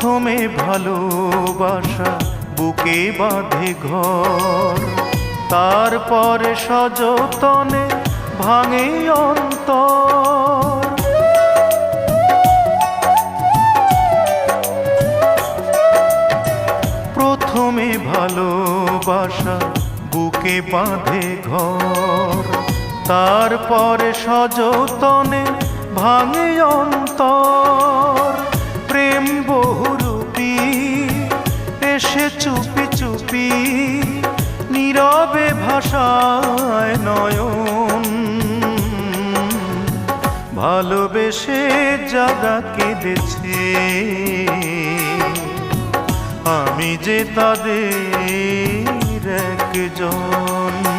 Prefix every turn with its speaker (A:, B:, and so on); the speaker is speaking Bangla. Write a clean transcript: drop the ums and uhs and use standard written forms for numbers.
A: প্রথমে ভালোবাসা বুকে বাঁধে ঘর, তারপরে সযতনে ভাঙে অন্তর। প্রথমে ভালোবাসা বুকে বাঁধে ঘর, তারপরে সযতনে ভাঙে অন্তর। প্রেম বহুরূপী এসে চুপি চুপি নীরবে ভাষায় নয়ন। ভালোবেসে যারা কেঁদেছে আমি যে তাদের একজন।